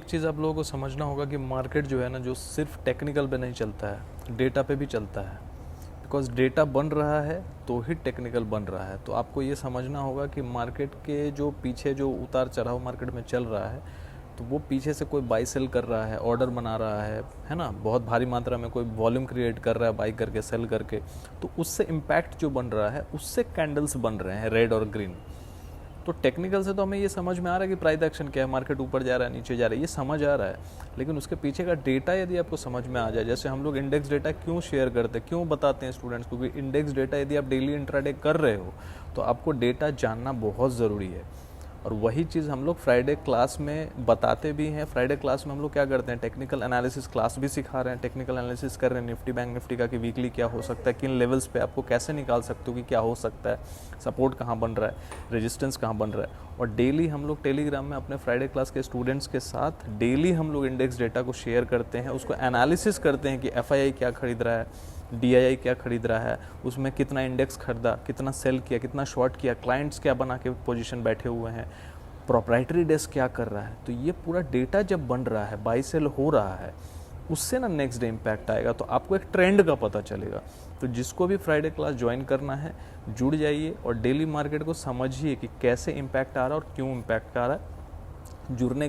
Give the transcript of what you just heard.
चीज़ आप लोगों को समझना होगा कि मार्केट जो है ना, जो सिर्फ टेक्निकल पे नहीं चलता है, डेटा पे भी चलता है। बिकॉज डेटा बन रहा है तो ही टेक्निकल बन रहा है। तो आपको ये समझना होगा कि मार्केट के जो पीछे जो उतार चढ़ाव मार्केट में चल रहा है, तो वो पीछे से कोई बाई सेल कर रहा है, ऑर्डर बना रहा है ना, बहुत भारी मात्रा में कोई वॉल्यूम क्रिएट कर रहा है बाई करके सेल करके, तो उससे इम्पैक्ट जो बन रहा है उससे कैंडल्स बन रहे हैं रेड और ग्रीन। तो टेक्निकल से तो हमें ये समझ में आ रहा है कि प्राइस एक्शन क्या है, मार्केट ऊपर जा रहा है नीचे जा रहा है, ये समझ आ रहा है। लेकिन उसके पीछे का डेटा यदि आपको समझ में आ जाए, जैसे हम लोग इंडेक्स डेटा क्यों शेयर करते हैं, क्यों बताते हैं स्टूडेंट्स को कि इंडेक्स डेटा यदि आप डेली इंट्राडे कर रहे हो तो आपको डेटा जानना बहुत ज़रूरी है। और वही चीज़ हम लोग फ्राइडे क्लास में बताते भी हैं। फ्राइडे क्लास में हम लोग क्या करते हैं, टेक्निकल एनालिसिस क्लास भी सिखा रहे हैं, टेक्निकल एनालिसिस कर रहे हैं निफ्टी बैंक निफ्टी का कि वीकली क्या हो सकता है, किन लेवल्स पे आपको कैसे निकाल सकते हो कि क्या हो सकता है, सपोर्ट कहाँ बन रहा है, रेजिस्टेंस कहाँ बन रहा है। और डेली हम लोग टेलीग्राम में अपने फ्राइडे क्लास के स्टूडेंट्स के साथ डेली हम लोग इंडेक्स डेटा को शेयर करते हैं, उसको एनालिसिस करते हैं कि एफआईआई क्या खरीद रहा है, डीआईआई क्या खरीद रहा है, उसमें कितना इंडेक्स खरीदा, कितना सेल किया, कितना शॉर्ट किया, क्लाइंट्स क्या बना के पोजीशन बैठे हुए हैं, प्रोप्राइटरी डेस्क क्या कर रहा है। तो ये पूरा डेटा जब बन रहा है, बाई सेल हो रहा है, उससे ना नेक्स्ट डे इम्पैक्ट आएगा, तो आपको एक ट्रेंड का पता चलेगा। तो जिसको भी फ्राइडे क्लास ज्वाइन करना है, जुड़ जाइए और डेली मार्केट को समझिए कि कैसे इम्पैक्ट आ रहा है और क्यों इम्पैक्ट आ रहा है। जुड़ने के